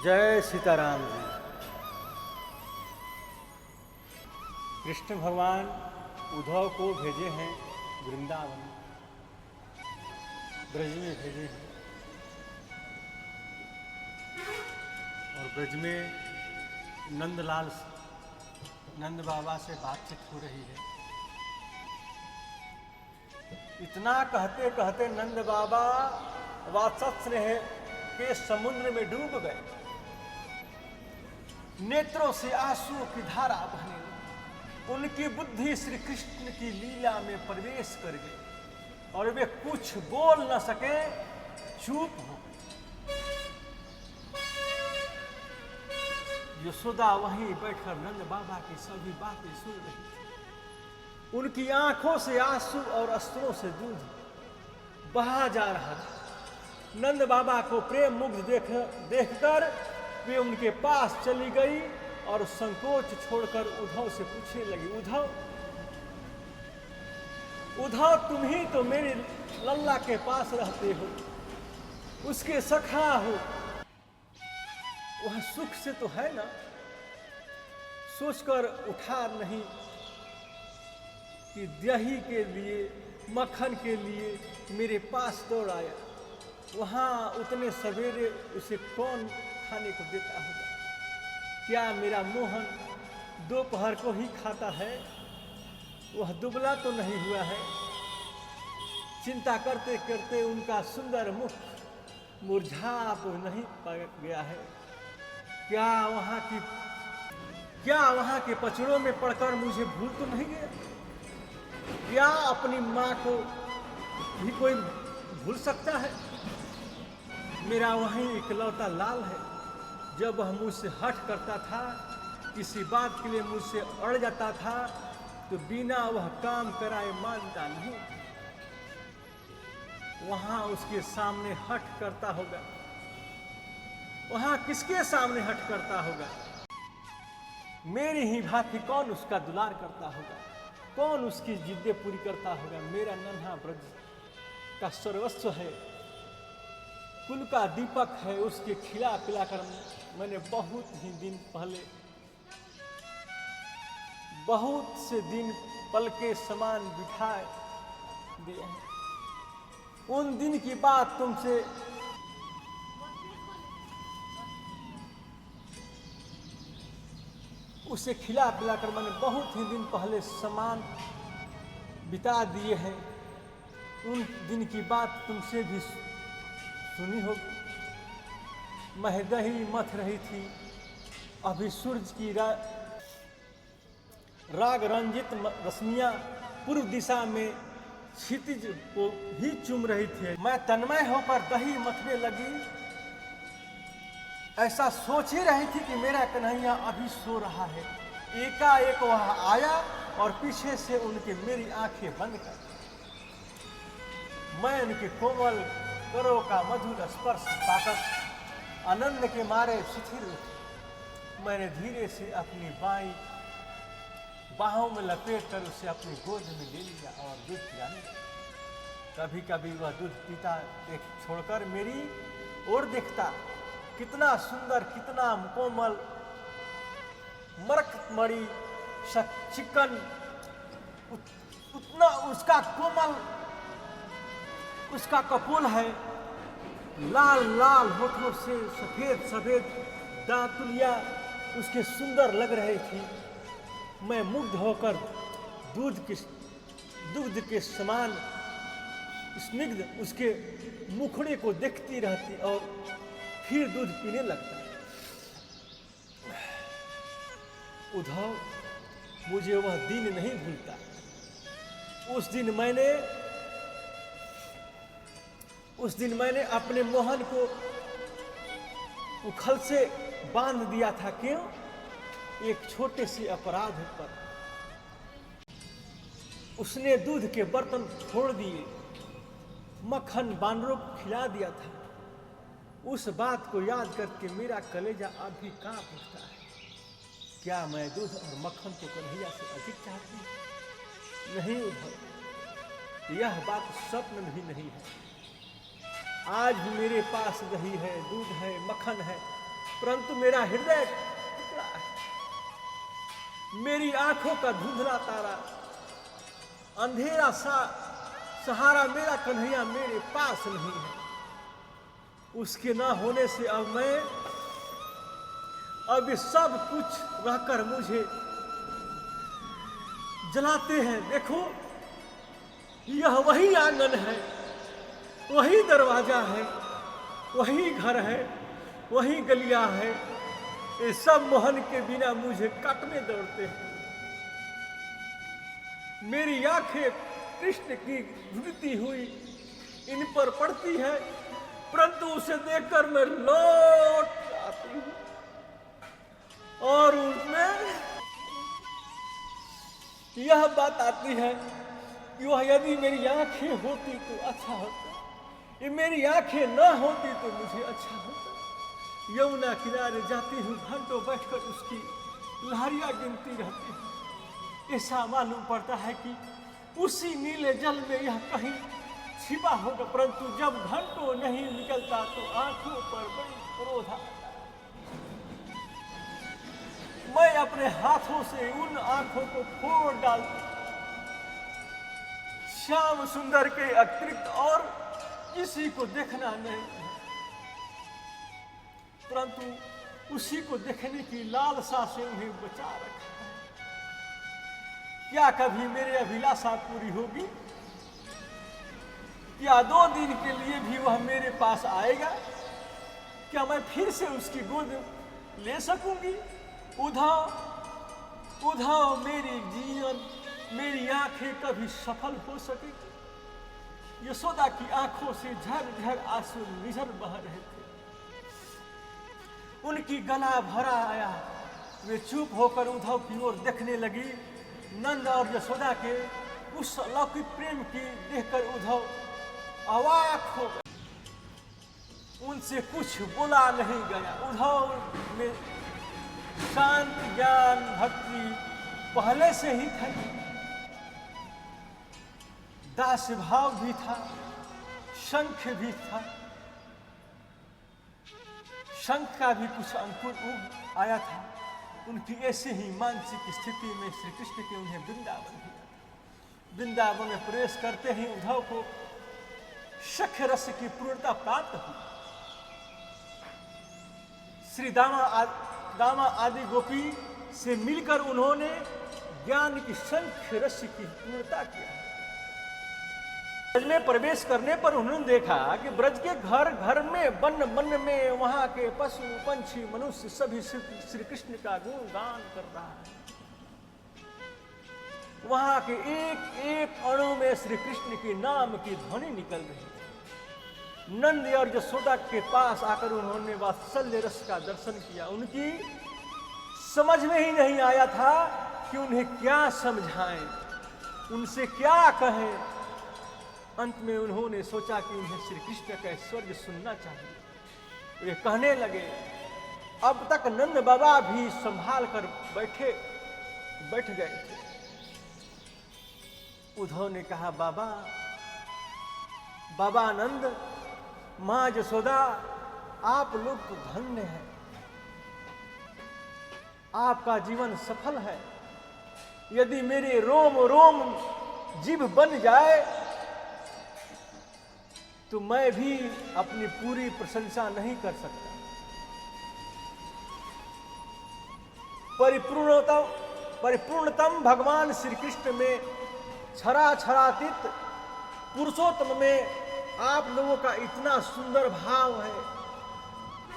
जय सीताराम जी। कृष्ण भगवान उद्धव को भेजे हैं वृंदावन, ब्रज में भेजे हैं और ब्रज में नंद बाबा से बातचीत हो रही है। इतना कहते कहते नंद बाबा वात्सल्य के समुद्र में डूब गए। नेत्रों से आंसुओं की धारा बहने लगी। उनकी बुद्धि श्री कृष्ण की लीला में प्रवेश कर गई और वे कुछ बोल न सके, चुप हो। यशोदा वहीं बैठकर नंद बाबा की सभी बातें सुन रही थी। उनकी आंखों से आंसू और अस्त्रों से दूध बहा जा रहा था। नंद बाबा को प्रेम मुग्ध देखकर वे उनके पास चली गई और संकोच छोड़कर उद्धव से पूछने लगी, उद्धव तुम ही तो मेरे लल्ला के पास रहते हो, उसके सखा हो, वह सुख से तो है ना? सोचकर उठा नहीं कि दही के लिए, मक्खन के लिए मेरे पास दौड़ आया। वहां उतने सवेरे उसे कौन खाने को देता होगा? क्या मेरा मोहन दोपहर को ही खाता है? वह दुबला तो नहीं हुआ है? चिंता करते करते उनका सुंदर मुख मुरझा तो नहीं गया है? क्या वहां के पचड़ों में पड़कर मुझे भूल तो नहीं गया? क्या अपनी माँ को भी कोई भूल सकता है? मेरा वही इकलौता लाल है। जब वह मुझसे हठ करता था, किसी बात के लिए मुझसे अड़ जाता था, तो बिना वह काम कराए मानता नहीं। वहां उसके सामने हठ करता होगा। वहां किसके सामने हठ करता होगा? मेरी ही भांति कौन उसका दुलार करता होगा? कौन उसकी जिद्दें पूरी करता होगा? मेरा नन्हा ब्रज का सर्वस्व है, कुल का दीपक है। उसके खिला पिलाकर मैंने बहुत से दिन पल के समान बिठा दिए हैं। उन दिन की बात तुमसे उसे खिला पिलाकर मैंने बहुत ही दिन पहले समान बिता दिए हैं। उन दिन की बात तुमसे भी सुनी होगी। मैं दही मथ रही थी, अभी सूरज की राग रंजित रश्मियां पूर्व दिशा में क्षितिज को ही चूम रही थी। मैं तन्मय होकर दही मथने लगी। ऐसा सोच ही रही थी कि मेरा कन्हैया अभी सो रहा है। एकाएक वह आया और पीछे से उनके मेरी आंखें बंद कर मैं उनके कोमल करों का मधुर स्पर्श पाकर आनंद के मारे शिथिल उठी। मैंने धीरे से अपनी बाईं बाहों में लपेटकर उसे अपनी गोद में ले लिया और दूध पिलाने लगा। कभी कभी वह दूध पीता छोड़कर मेरी ओर देखता। कितना सुंदर, कितना कोमल, मरकमणि चिकन, उतना उसका कोमल, उसका कपोल है। लाल लाल होठों से सफेद सफेद दांतुलियां उसके सुंदर लग रही थी। मैं मुग्ध होकर दूध के समान स्निग्ध उसके मुखड़े को देखती रहती और फिर दूध पीने लगता। उद्धव, मुझे वह दिन नहीं भूलता। उस दिन मैंने अपने मोहन को उखल से बांध दिया था। क्यों? एक छोटे से अपराध पर। उसने दूध के बर्तन फोड़ दिए, मक्खन बानरों को खिला दिया था। उस बात को याद करके मेरा कलेजा अभी कांप उठता है। क्या मैं दूध और मक्खन को कन्हैया से अधिक चाहती हूं? नहीं उद्धव, यह बात स्वप्न भी नहीं है। आज भी मेरे पास दही है, दूध है, मक्खन है, परंतु मेरा हृदय टुकड़ा है। मेरी आंखों का धुंधला तारा, अंधेरा सा सहारा मेरा कन्हैया मेरे पास नहीं है। उसके ना होने से अब ये सब कुछ रहकर मुझे जलाते हैं। देखो, यह वही आंगन है, वही दरवाजा है, वही घर है, वही गलिया है। ये सब मोहन के बिना मुझे काटने दौड़ते हैं। मेरी आंखें कृष्ण की धुलती हुई इन पर पड़ती है, परंतु उसे देखकर मैं लौट आती हूँ और उसमें यह बात आती है कि वह यदि मेरी आंखें होती तो अच्छा होता, ये मेरी आंखें न होती तो मुझे अच्छा होता। यमुना किनारे जाती हूँ, घंटों बैठकर उसकी लहरियां गिनती रहती हूँ। ऐसा मालूम पड़ता है कि उसी नीले जल में यह कहीं छिपा होगा, परंतु जब घंटों नहीं निकलता तो आंखों पर बड़ी क्रोध आता है। मैं अपने हाथों से उन आंखों को फोड़ डालती। श्याम सुंदर के अतिरिक्त और किसी को देखना नहीं, परंतु उसी को देखने की लालसा से उन्हें बचा रखा है। क्या कभी मेरी अभिलाषा पूरी होगी? क्या 2 दिन के लिए भी वह मेरे पास आएगा? क्या मैं फिर से उसकी गोद ले सकूंगी? उधाव मेरी जीवन, मेरी आंखें कभी सफल हो सकेगी? यशोदा की आंखों से झरझर आंसू निझर बह रहे थे। उनकी गला भरा आया, वे चुप होकर उद्धव की ओर देखने लगी। नंद और यशोदा के उस अलौकिक प्रेम की देखकर उद्धव अवाक हो गए। उनसे कुछ बोला नहीं गया। उद्धव में शांत ज्ञान भक्ति पहले से ही था, दास भाव भी था, शंख भी था। शंख का भी कुछ अंकुर उग आया था। उनकी ऐसे ही मानसिक स्थिति में श्री कृष्ण के उन्हें वृंदावन दिया। वृंदावन में प्रवेश करते ही उद्धव को शख रस की पूर्णता प्राप्त हुई। श्री दामा आदि गोपी से मिलकर उन्होंने ज्ञान की शंख रस की पूर्णता किया। ब्रज में प्रवेश करने पर उन्होंने देखा कि ब्रज के घर घर में वन वन में वहां के पशु पंछी मनुष्य सभी श्री कृष्ण का गुणगान कर रहा है। वहां के एक एक अणु में श्री कृष्ण के नाम की ध्वनि निकल रही थी। नंद और यशोदा के पास आकर उन्होंने वात्सल्य रस का दर्शन किया। उनकी समझ में ही नहीं आया था कि उन्हें क्या समझाएं, उनसे क्या कहें। अंत में उन्होंने सोचा कि उन्हें श्री कृष्ण का ऐश्वर्य सुनना चाहिए। वे कहने लगे। अब तक नंद बाबा भी संभाल कर बैठ गए थे। उद्धव ने कहा, बाबा नंद, मां यशोदा, आप लोग तो धन्य हैं, आपका जीवन सफल है। यदि मेरे रोम रोम जीभ बन जाए तो मैं भी अपनी पूरी प्रशंसा नहीं कर सकता। परिपूर्णतम भगवान श्री कृष्ण में, क्षरातीत पुरुषोत्तम में आप लोगों का इतना सुंदर भाव है,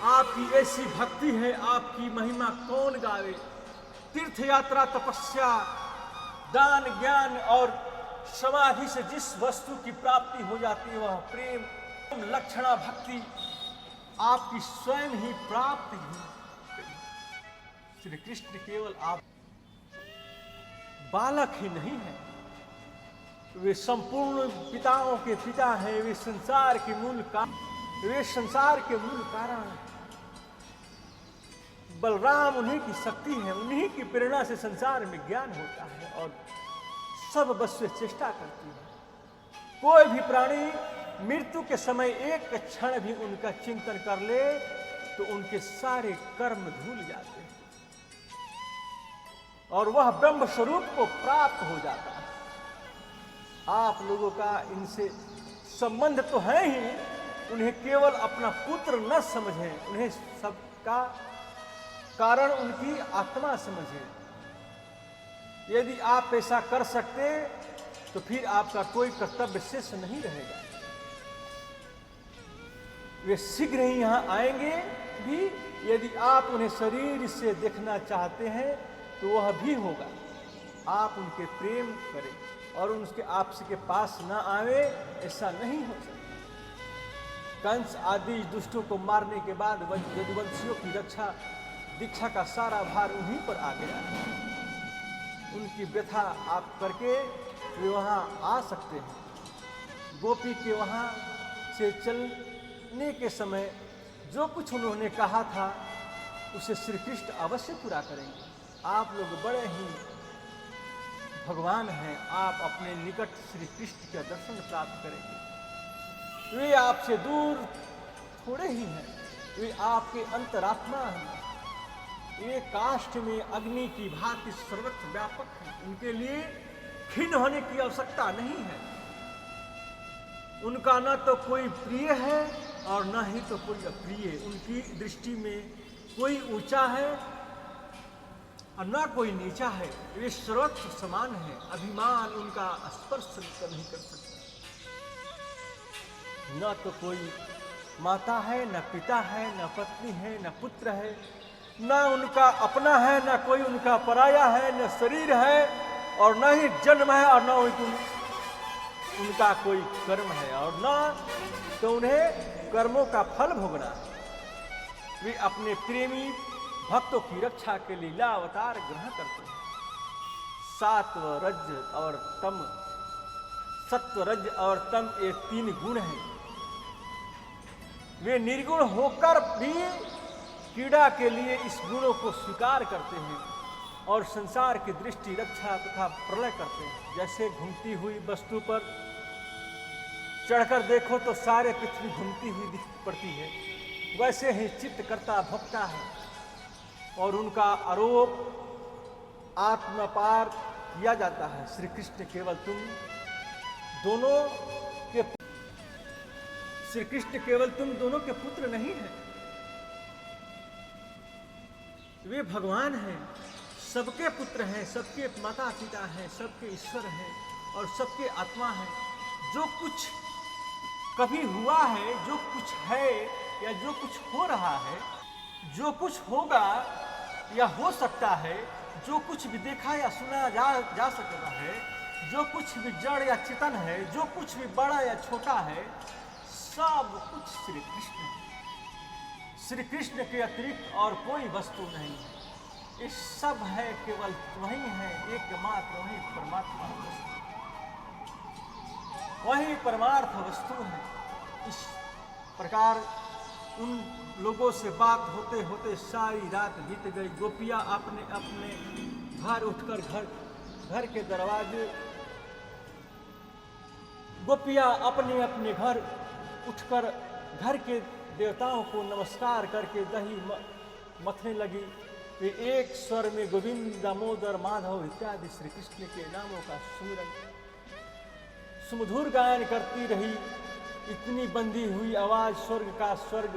आपकी ऐसी भक्ति है, आपकी महिमा कौन गावे। तीर्थ यात्रा, तपस्या, दान, ज्ञान और समाधि से जिस वस्तु की प्राप्ति हो जाती है वह प्रेम, लक्षणा, भक्ति आपकी स्वयं ही प्राप्ति है। श्री कृष्ण केवल आप बालक ही नहीं है, वे संपूर्ण पिताओं के पिता हैं। वे संसार के मूल कारण हैं। बलराम उन्हीं की शक्ति है, उन्हीं की प्रेरणा से संसार में ज्ञान होता है और सब बस चेष्टा करती है। कोई भी प्राणी मृत्यु के समय एक क्षण भी उनका चिंतन कर ले तो उनके सारे कर्म धूल जाते हैं और वह ब्रह्म स्वरूप को प्राप्त हो जाता है। आप लोगों का इनसे संबंध तो है ही, उन्हें केवल अपना पुत्र न समझें, उन्हें सबका कारण उनकी आत्मा समझें। यदि आप ऐसा कर सकते तो फिर आपका कोई कर्तव्य शेष नहीं रहेगा। वे शीघ्र ही यहां आएंगे भी। यदि आप उन्हें शरीर से देखना चाहते हैं तो वह भी होगा। आप उनके प्रेम करें और उनके आपके पास न आवे, ऐसा नहीं हो सकता। कंस आदि दुष्टों को मारने के बाद यदुवंशियों की रक्षा दीक्षा का सारा भार उन्हीं पर आ गया। उनकी व्यथा आप करके वे वहां आ सकते हैं। गोपी के वहां से चलने के समय जो कुछ उन्होंने कहा था उसे श्री कृष्ण अवश्य पूरा करेंगे। आप लोग बड़े ही भगवान हैं, आप अपने निकट श्री कृष्ण का दर्शन प्राप्त करेंगे। वे आपसे दूर थोड़े ही हैं, वे आपके अंतरात्मा हैं। ये काष्ठ में अग्नि की भांति सर्वत्र व्यापक है। उनके लिए खिन्न होने की आवश्यकता नहीं है। उनका न तो कोई प्रिय है और न ही तो कोई अप्रिय। उनकी दृष्टि में कोई ऊंचा है और न कोई नीचा है। वे सर्वत्र समान है। अभिमान उनका स्पर्श नहीं कर सकता। न तो कोई माता है, न पिता है, न पत्नी है, न पुत्र है, न उनका अपना है, न कोई उनका पराया है, न शरीर है और न ही जन्म है और न उनका कोई कर्म है और न तो उन्हें कर्मों का फल भोगना है। वे अपने प्रेमी भक्तों की रक्षा के लीला अवतार ग्रहण करते हैं। सत्व रज और तम ये तीन गुण हैं। वे निर्गुण होकर भी कीड़ा के लिए इस गुणों को स्वीकार करते हैं और संसार की दृष्टि रक्षा तथा प्रलय करते हैं। जैसे घूमती हुई वस्तु पर चढ़कर देखो तो सारे पृथ्वी घूमती हुई दिख पड़ती है, वैसे ही चित्त करता भोगता है और उनका आरोप आत्मपार किया जाता है। श्री कृष्ण केवल तुम दोनों के पुत्र नहीं हैं। वे भगवान हैं, सबके पुत्र हैं, सबके माता पिता हैं, सबके ईश्वर हैं और सबके आत्मा हैं। जो कुछ कभी हुआ है, जो कुछ है या जो कुछ हो रहा है, जो कुछ होगा या हो सकता है, जो कुछ भी देखा या सुना जा सकता है, जो कुछ भी जड़ या चेतन है, जो कुछ भी बड़ा या छोटा है, सब कुछ श्री कृष्ण है। श्री कृष्ण के अतिरिक्त और कोई वस्तु नहीं है। ये सब है केवल वही है, एकमात्र वही परमात्मा वस्तु, वही परमार्थ वस्तु है। इस प्रकार उन लोगों से बात होते होते सारी रात बीत गई। गोपियां अपने अपने घर उठकर घर के दरवाजे गोपियां अपने अपने घर उठकर घर के देवताओं को नमस्कार करके दही मथने लगी। वे एक स्वर में गोविंद, दामोदर, माधव इत्यादि श्री कृष्ण के नामों का सुमधुर गायन करती रही। इतनी बंधी हुई आवाज स्वर्ग